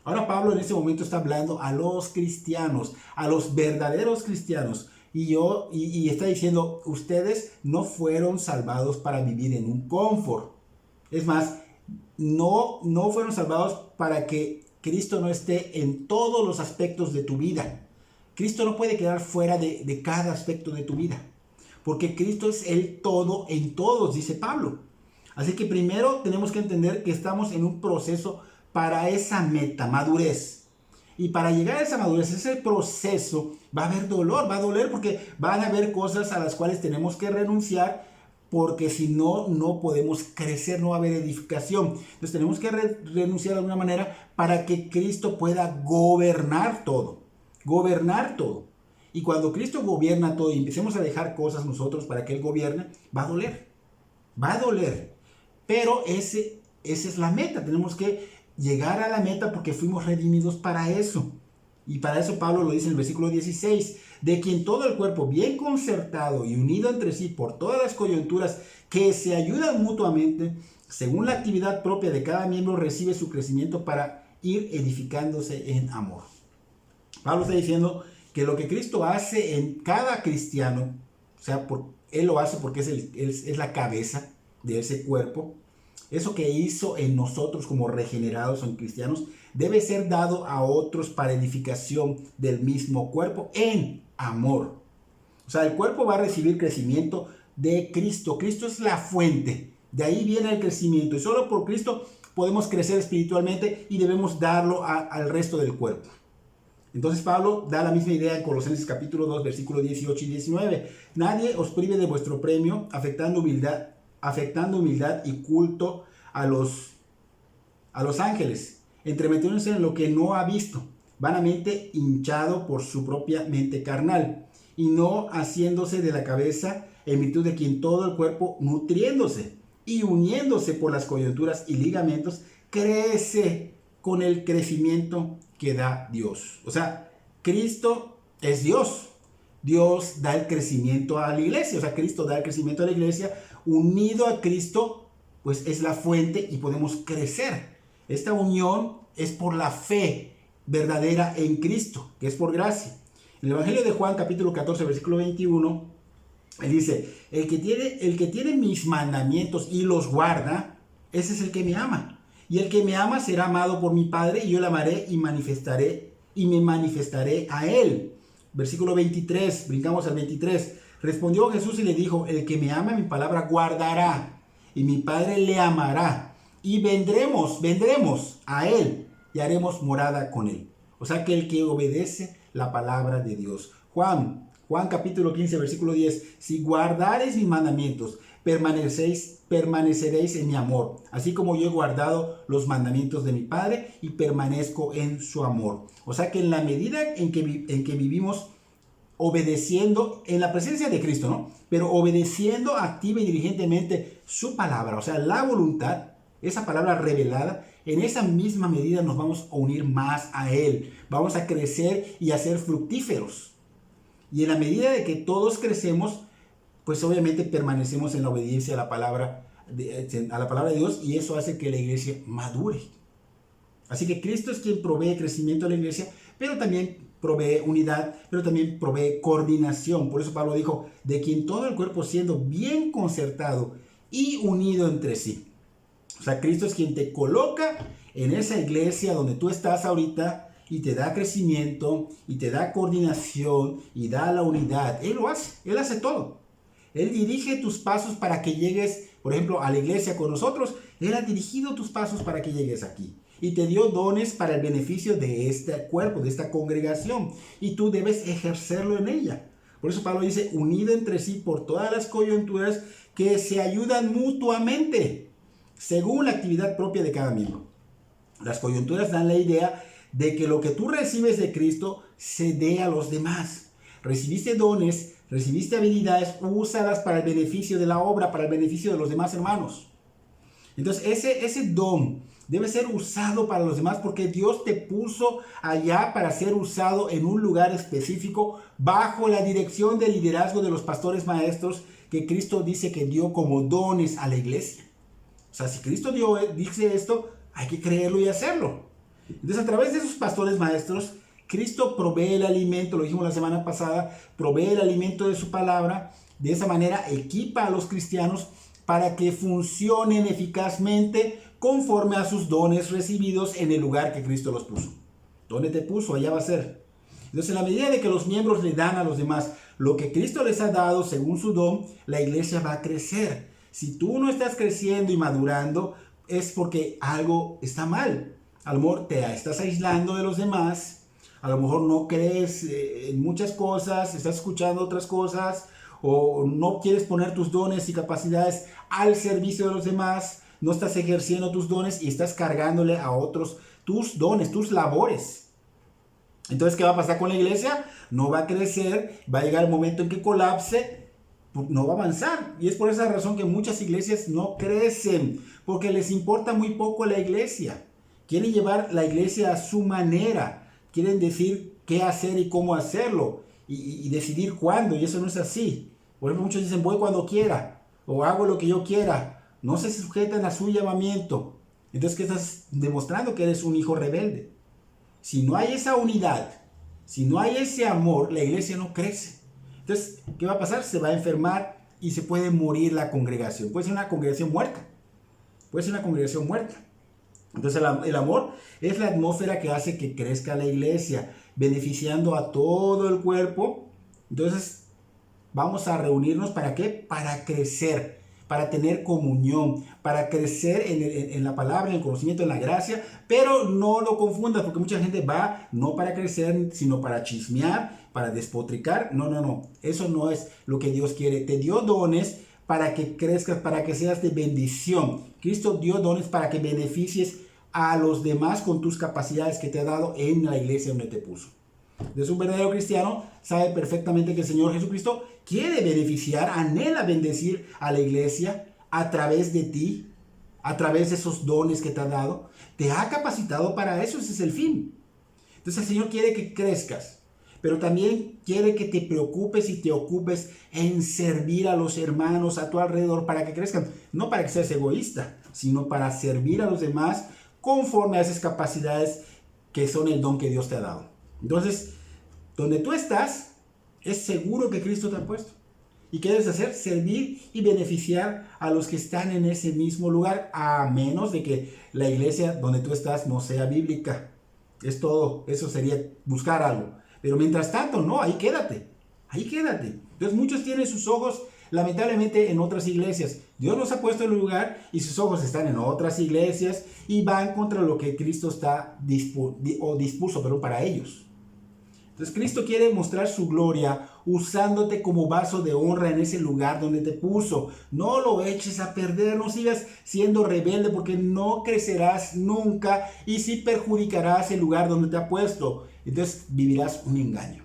Ahora Pablo en este momento está hablando a los cristianos, a los verdaderos cristianos. Y está diciendo, ustedes no fueron salvados para vivir en un confort. Es más, no fueron salvados para que Cristo no esté en todos los aspectos de tu vida. Cristo no puede quedar fuera de cada aspecto de tu vida. Porque Cristo es el todo en todos, dice Pablo. Así que primero tenemos que entender que estamos en un proceso para esa meta, madurez. Y para llegar a esa madurez, ese proceso, va a haber dolor, va a doler porque van a haber cosas a las cuales tenemos que renunciar, porque si no, no podemos crecer, no va a haber edificación. Entonces tenemos que renunciar de alguna manera para que Cristo pueda gobernar todo. Gobernar todo. Y cuando Cristo gobierna todo y empecemos a dejar cosas nosotros para que Él gobierne, va a doler. Va a doler. Pero esa es la meta. Tenemos que llegar a la meta porque fuimos redimidos para eso. Y para eso Pablo lo dice en el versículo 16, de quien todo el cuerpo bien concertado y unido entre sí por todas las coyunturas que se ayudan mutuamente, según la actividad propia de cada miembro, recibe su crecimiento para ir edificándose en amor. Pablo está diciendo que lo que Cristo hace en cada cristiano, o sea, Él lo hace porque es la cabeza de ese cuerpo. Eso que hizo en nosotros como regenerados en cristianos debe ser dado a otros para edificación del mismo cuerpo en amor. O sea, el cuerpo va a recibir crecimiento de Cristo. Cristo es la fuente. De ahí viene el crecimiento. Y solo por Cristo podemos crecer espiritualmente y debemos darlo al resto del cuerpo. Entonces Pablo da la misma idea en Colosenses capítulo 2, versículos 18 y 19. Nadie os prive de vuestro premio, afectando humildad y culto a los ángeles, entremetiéndose en lo que no ha visto, vanamente hinchado por su propia mente carnal, y no haciéndose de la cabeza, en virtud de quien todo el cuerpo, nutriéndose y uniéndose por las coyunturas y ligamentos, crece con el crecimiento que da Dios. O sea, Cristo es Dios. Dios da el crecimiento a la iglesia. O sea, Cristo da el crecimiento a la iglesia. Unido a Cristo, pues es la fuente y podemos crecer. Esta unión es por la fe verdadera en Cristo, que es por gracia. En el Evangelio de Juan, capítulo 14, versículo 21, él dice, el que tiene mis mandamientos y los guarda, ese es el que me ama. Y el que me ama será amado por mi Padre, y yo le amaré y me manifestaré a él. Versículo 23, brincamos al 23. Respondió Jesús y le dijo, el que me ama mi palabra guardará, y mi Padre le amará, y vendremos a él, y haremos morada con él. O sea que el que obedece la palabra de Dios. Juan capítulo 15, versículo 10. Si guardareis mis mandamientos, permaneceréis en mi amor, así como yo he guardado los mandamientos de mi Padre y permanezco en su amor. O sea que en la medida en que vivimos obedeciendo en la presencia de Cristo, ¿no? Pero obedeciendo activa y diligentemente su palabra, o sea, la voluntad, esa palabra revelada, en esa misma medida nos vamos a unir más a Él. Vamos a crecer y a ser fructíferos. Y en la medida de que todos crecemos, pues obviamente permanecemos en la obediencia a la palabra de Dios, y eso hace que la iglesia madure. Así que Cristo es quien provee crecimiento a la iglesia, pero también provee unidad, pero también provee coordinación. Por eso Pablo dijo, de quien todo el cuerpo siendo bien concertado y unido entre sí. O sea, Cristo es quien te coloca en esa iglesia donde tú estás ahorita y te da crecimiento y te da coordinación y da la unidad. Él lo hace, Él hace todo. Él dirige tus pasos para que llegues, por ejemplo, a la iglesia con nosotros. Él ha dirigido tus pasos para que llegues aquí. Y te dio dones para el beneficio de este cuerpo, de esta congregación. Y tú debes ejercerlo en ella. Por eso Pablo dice, unido entre sí por todas las coyunturas que se ayudan mutuamente, según la actividad propia de cada miembro. Las coyunturas dan la idea de que lo que tú recibes de Cristo se dé a los demás. Recibiste dones, recibiste habilidades, úsalas para el beneficio de la obra, para el beneficio de los demás hermanos. Entonces ese don debe ser usado para los demás, porque Dios te puso allá para ser usado en un lugar específico bajo la dirección del liderazgo de los pastores maestros que Cristo dice que dio como dones a la iglesia. O sea, si Cristo dice esto, hay que creerlo y hacerlo. Entonces, a través de esos pastores maestros, Cristo provee el alimento, lo dijimos la semana pasada, provee el alimento de su palabra. De esa manera equipa a los cristianos para que funcionen eficazmente conforme a sus dones recibidos en el lugar que Cristo los puso. ¿Dónde te puso? Allá va a ser. Entonces, en la medida de que los miembros le dan a los demás lo que Cristo les ha dado según su don, la iglesia va a crecer. Si tú no estás creciendo y madurando, es porque algo está mal. A lo mejor te estás aislando de los demás, a lo mejor no crees en muchas cosas, estás escuchando otras cosas, o no quieres poner tus dones y capacidades al servicio de los demás, no estás ejerciendo tus dones y estás cargándole a otros tus dones, tus labores. Entonces, ¿qué va a pasar con la iglesia? No va a crecer, va a llegar el momento en que colapse, no va a avanzar. Y es por esa razón que muchas iglesias no crecen, porque les importa muy poco la iglesia. Quieren llevar la iglesia a su manera, quieren decir qué hacer y cómo hacerlo, y decidir cuándo, y eso no es así. Por ejemplo, muchos dicen, voy cuando quiera, o hago lo que yo quiera. No se sujetan a su llamamiento. Entonces, ¿qué estás demostrando? Que eres un hijo rebelde. Si no hay esa unidad, si no hay ese amor, la iglesia no crece. Entonces, ¿qué va a pasar? Se va a enfermar y se puede morir la congregación. Puede ser una congregación muerta. Puede ser una congregación muerta. Entonces, el amor es la atmósfera que hace que crezca la iglesia, beneficiando a todo el cuerpo. Entonces, vamos a reunirnos, ¿para qué? Para crecer, para tener comunión, para crecer en la palabra, en el conocimiento, en la gracia, pero no lo confundas, porque mucha gente va no para crecer, sino para chismear, para despotricar. No, eso no es lo que Dios quiere. Te dio dones para que crezcas, para que seas de bendición. Cristo dio dones para que beneficies a los demás con tus capacidades que te ha dado en la iglesia donde te puso. Entonces, un verdadero cristiano sabe perfectamente que el Señor Jesucristo quiere beneficiar, anhela bendecir a la iglesia a través de ti, a través de esos dones que te ha dado. Te ha capacitado para eso, ese es el fin. Entonces, el Señor quiere que crezcas, pero también quiere que te preocupes y te ocupes en servir a los hermanos a tu alrededor para que crezcan. No para que seas egoísta, sino para servir a los demás conforme a esas capacidades que son el don que Dios te ha dado. Entonces, donde tú estás, es seguro que Cristo te ha puesto. ¿Y qué debes hacer? Servir y beneficiar a los que están en ese mismo lugar, a menos de que la iglesia donde tú estás no sea bíblica. Es todo. Eso sería buscar algo. Pero mientras tanto, no, ahí quédate. Ahí quédate. Entonces, muchos tienen sus ojos, lamentablemente, en otras iglesias. Dios los ha puesto en un lugar y sus ojos están en otras iglesias y van contra lo que Cristo está dispuso para ellos. Entonces Cristo quiere mostrar su gloria usándote como vaso de honra en ese lugar donde te puso. No lo eches a perder, no sigas siendo rebelde porque no crecerás nunca y sí perjudicarás el lugar donde te ha puesto. Entonces vivirás un engaño.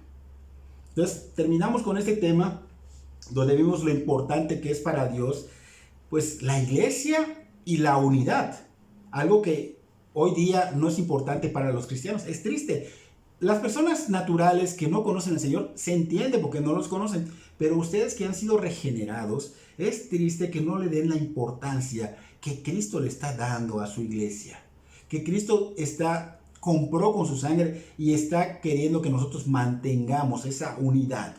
Entonces terminamos con este tema donde vimos lo importante que es para Dios, pues la iglesia y la unidad. Algo que hoy día no es importante para los cristianos. Es triste. Las personas naturales que no conocen al Señor se entiende porque no los conocen, pero ustedes que han sido regenerados, es triste que no le den la importancia que Cristo le está dando a su iglesia, que Cristo compró con su sangre y está queriendo que nosotros mantengamos esa unidad.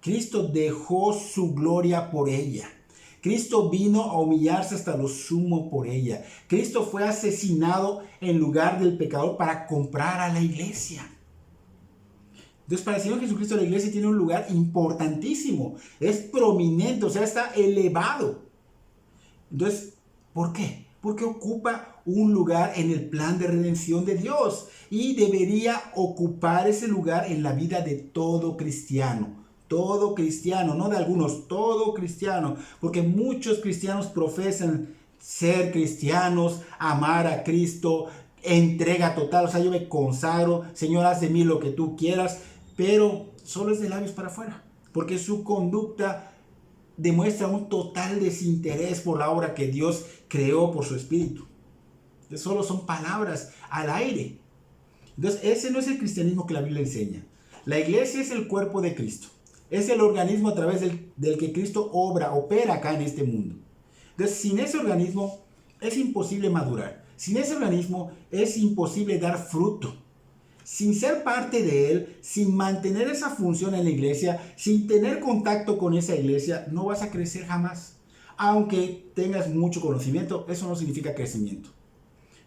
Cristo dejó su gloria por ella. Cristo vino a humillarse hasta lo sumo por ella. Cristo fue asesinado en lugar del pecador para comprar a la iglesia. Entonces, para el Señor Jesucristo la iglesia tiene un lugar importantísimo, es prominente, o sea, está elevado. Entonces, ¿por qué? Porque ocupa un lugar en el plan de redención de Dios y debería ocupar ese lugar en la vida de todo cristiano. Todo cristiano, no de algunos, todo cristiano, porque muchos cristianos profesan ser cristianos, amar a Cristo, entrega total, o sea, yo me consagro, Señor, haz de mí lo que tú quieras, pero solo es de labios para afuera, porque su conducta demuestra un total desinterés por la obra que Dios creó por su Espíritu. Entonces, solo son palabras al aire. Entonces, ese no es el cristianismo que la Biblia enseña. La iglesia es el cuerpo de Cristo, es el organismo a través del que Cristo opera acá en este mundo. Entonces, sin ese organismo es imposible madurar, sin ese organismo es imposible dar fruto. Sin ser parte de él, sin mantener esa función en la iglesia, sin tener contacto con esa iglesia, no vas a crecer jamás. Aunque tengas mucho conocimiento, eso no significa crecimiento.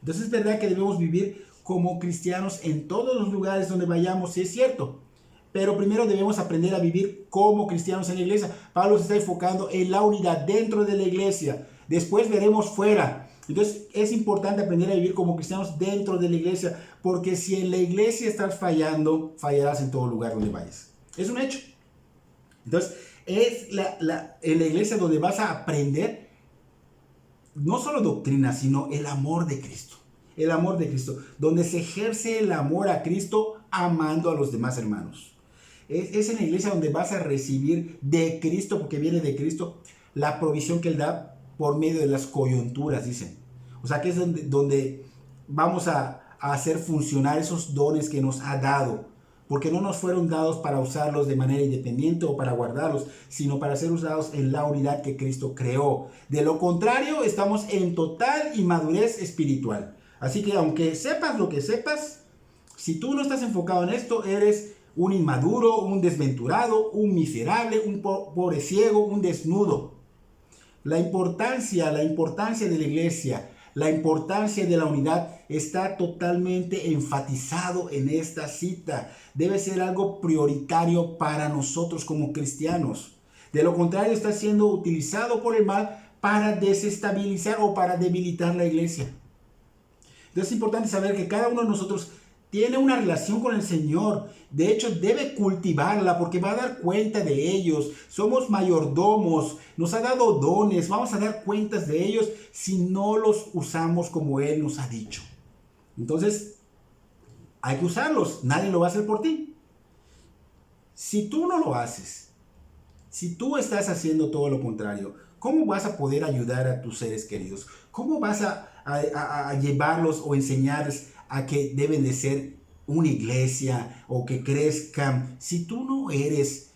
Entonces es verdad que debemos vivir como cristianos en todos los lugares donde vayamos, sí es cierto. Pero primero debemos aprender a vivir como cristianos en la iglesia. Pablo se está enfocando en la unidad dentro de la iglesia. Después veremos fuera. Entonces es importante aprender a vivir como cristianos dentro de la iglesia, porque si en la iglesia estás fallando, fallarás en todo lugar donde vayas. Es un hecho. Entonces es en la iglesia donde vas a aprender no solo doctrina, sino el amor de Cristo. El amor de Cristo, donde se ejerce el amor a Cristo amando a los demás hermanos. Es en la iglesia donde vas a recibir de Cristo, porque viene de Cristo, la provisión que Él da por medio de las coyunturas, dicen. O sea, que es donde vamos a hacer funcionar esos dones que nos ha dado, porque no nos fueron dados para usarlos de manera independiente o para guardarlos, sino para ser usados en la unidad que Cristo creó. De lo contrario, estamos en total inmadurez espiritual. Así que aunque sepas lo que sepas, si tú no estás enfocado en esto, eres un inmaduro, un desventurado, un miserable, un pobre ciego, un desnudo. La importancia de la iglesia, la importancia de la unidad está totalmente enfatizado en esta cita. Debe ser algo prioritario para nosotros como cristianos. De lo contrario, está siendo utilizado por el mal para desestabilizar o para debilitar la iglesia. Entonces es importante saber que cada uno de nosotros tiene una relación con el Señor. De hecho, debe cultivarla porque va a dar cuenta de ellos. Somos mayordomos, nos ha dado dones, vamos a dar cuentas de ellos si no los usamos como Él nos ha dicho. Entonces, hay que usarlos, nadie lo va a hacer por ti. Si tú no lo haces, si tú estás haciendo todo lo contrario, ¿cómo vas a poder ayudar a tus seres queridos? ¿Cómo vas a llevarlos o enseñarles a que deben de ser una iglesia o que crezcan si tú no eres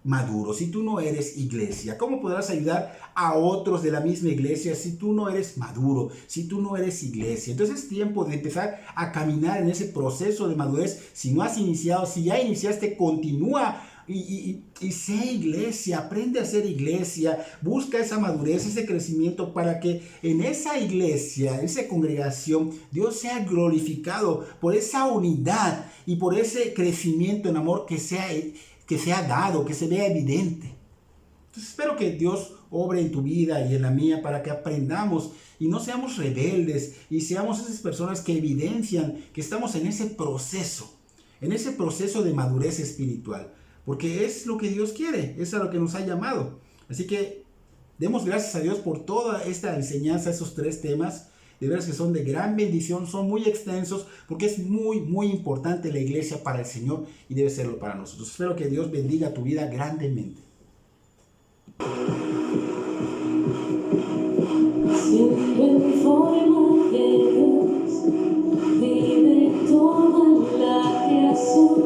maduro, si tú no eres iglesia? ¿Cómo podrás ayudar a otros de la misma iglesia si tú no eres maduro, si tú no eres iglesia? Entonces es tiempo de empezar a caminar en ese proceso de madurez. Si no has iniciado, si ya iniciaste, continúa y sé iglesia, aprende a ser iglesia, busca esa madurez, ese crecimiento para que en esa iglesia, en esa congregación, Dios sea glorificado por esa unidad y por ese crecimiento en amor que sea dado, que se vea evidente. Entonces espero que Dios obre en tu vida y en la mía para que aprendamos y no seamos rebeldes y seamos esas personas que evidencian que estamos en ese proceso de madurez espiritual. Porque es lo que Dios quiere, es a lo que nos ha llamado. Así que demos gracias a Dios por toda esta enseñanza, esos 3 temas. De veras que son de gran bendición, son muy extensos, porque es muy, muy importante la iglesia para el Señor y debe serlo para nosotros. Espero que Dios bendiga tu vida grandemente. Siempre en forma de Dios, vive toda la creación.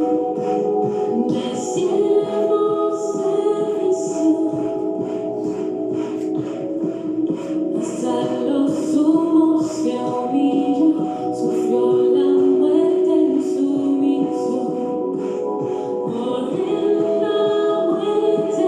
Hasta los humos se humilló, sufrió la muerte en su misión. Por él la muerte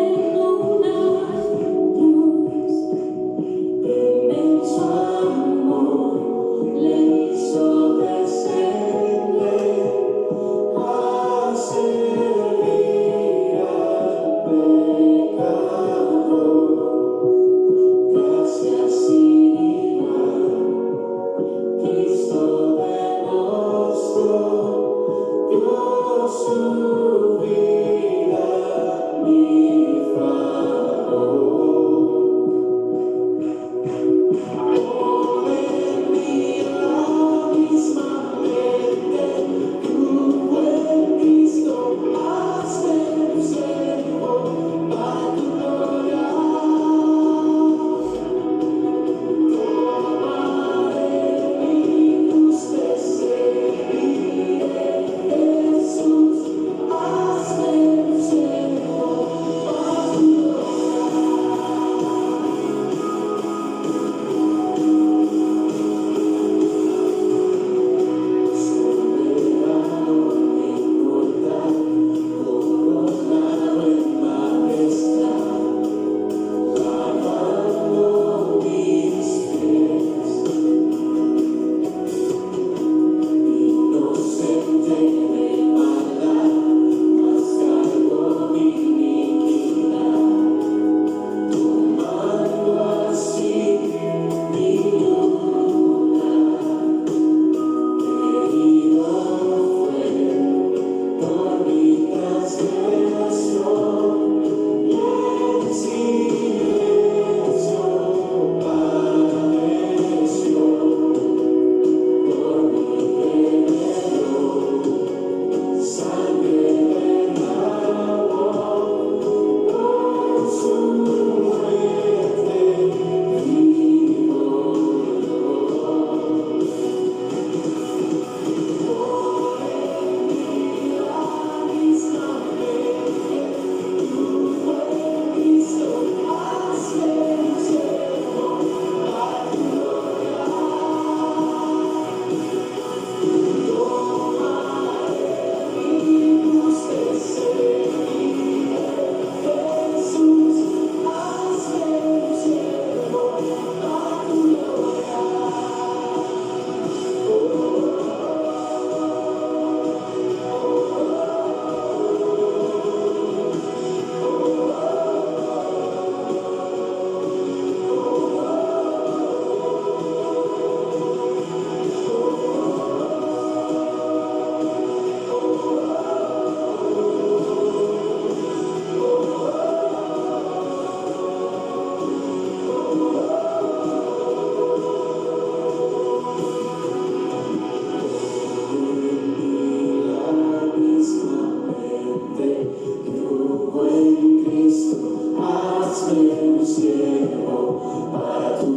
siervo, para tu